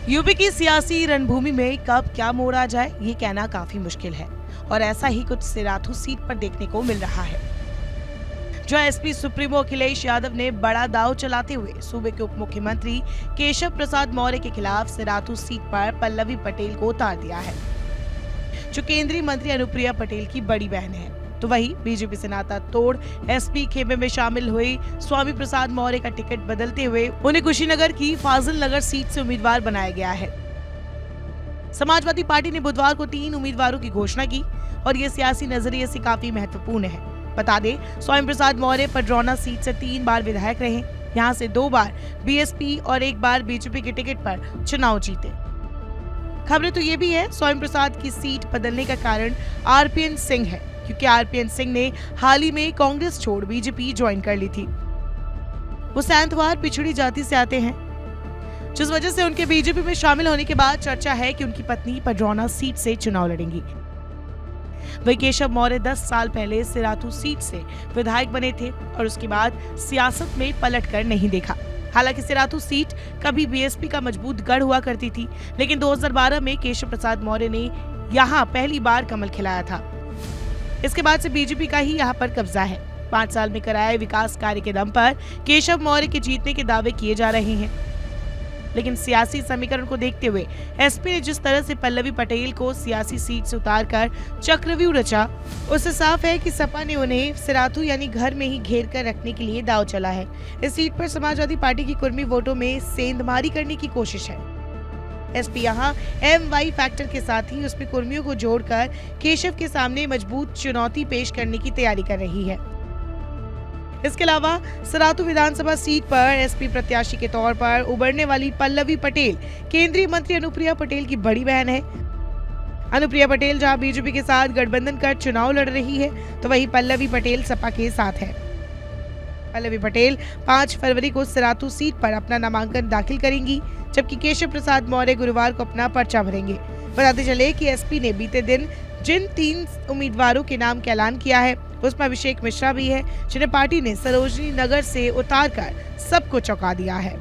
UP की सियासी रणभूमि में कब क्या मोड़ आ जाए ये कहना काफी मुश्किल है और ऐसा ही कुछ सिराथू सीट पर देखने को मिल रहा है, जो एसपी सुप्रीमो अखिलेश यादव ने बड़ा दांव चलाते हुए सूबे के उप मुख्यमंत्री केशव प्रसाद मौर्य के खिलाफ सिराथू सीट पर पल्लवी पटेल को उतार दिया है, जो केंद्रीय मंत्री अनुप्रिया पटेल की बड़ी बहन है। तो वहीं बीजेपी से नाता तोड़ एसपी खेमे में शामिल हुए स्वामी प्रसाद मौर्य का टिकट बदलते हुए उन्हें कुशीनगर की फाजिल नगर सीट से उम्मीदवार बनाया गया है। समाजवादी पार्टी ने बुधवार को 3 उम्मीदवारों की घोषणा की और ये सियासी नजरिए से काफी महत्वपूर्ण है। बता दें, स्वामी प्रसाद मौर्य पडरौना सीट से 3 बार विधायक रहे, यहाँ से 2 बार बीएसपी और 1 बार बीजेपी के टिकट पर चुनाव जीते। खबरें तो ये भी है, स्वामी प्रसाद की सीट बदलने का कारण आरपीएन सिंह है, क्योंकि आरपीएन सिंह ने हाल ही में कांग्रेस छोड़ बीजेपी ज्वाइन कर ली थी। वो सैंतवार पिछड़ी जाति से आते हैं, जिस वजह से उनके बीजेपी में शामिल होने के बाद चर्चा है कि उनकी पत्नी पडरौना सीट से चुनाव लड़ेंगी। वही केशव मौर्य 10 साल पहले सिराथू सीट से विधायक बने थे और उसके बाद सियासत में पलटकर नहीं देखा। हालांकि सिराथू सीट कभी बीएसपी का मजबूत गढ़ हुआ करती थी, लेकिन 2012 में केशव प्रसाद मौर्य ने यहाँ पहली बार कमल खिलाया था। इसके बाद से बीजेपी का ही यहाँ पर कब्जा है। 5 साल में कराए विकास कार्य के दम पर केशव मौर्य के जीतने के दावे किए जा रहे हैं, लेकिन सियासी समीकरण को देखते हुए एसपी ने जिस तरह से पल्लवी पटेल को सियासी सीट से उतारकर चक्रव्यूह रचा, उससे साफ है कि सपा ने उन्हें सिराथू यानी घर में ही घेर कर रखने के लिए दांव चला है। इस सीट पर समाजवादी पार्टी की कुर्मी वोटों में सेंधमारी करने की कोशिश है। एसपी यहाँ MY फैक्टर के साथ ही उसमें कुर्मियों को जोड़कर केशव के सामने मजबूत चुनौती पेश करने की तैयारी कर रही है। इसके अलावा सिराथू विधानसभा सीट पर एसपी प्रत्याशी के तौर पर उभरने वाली पल्लवी पटेल केंद्रीय मंत्री अनुप्रिया पटेल की बड़ी बहन है। अनुप्रिया पटेल जहां बीजेपी के साथ गठबंधन कर चुनाव लड़ रही है, तो वहीं पल्लवी पटेल सपा के साथ है। पल्लवी पटेल 5 फरवरी को सिराथू सीट पर अपना नामांकन दाखिल करेंगी, जबकि केशव प्रसाद मौर्य गुरुवार को अपना पर्चा भरेंगे। बताते चले कि एसपी ने बीते दिन जिन 3 उम्मीदवारों के नाम का ऐलान किया है, उसमें अभिषेक मिश्रा भी है, जिन्हें पार्टी ने सरोजनी नगर से उतारकर सबको चौंका दिया है।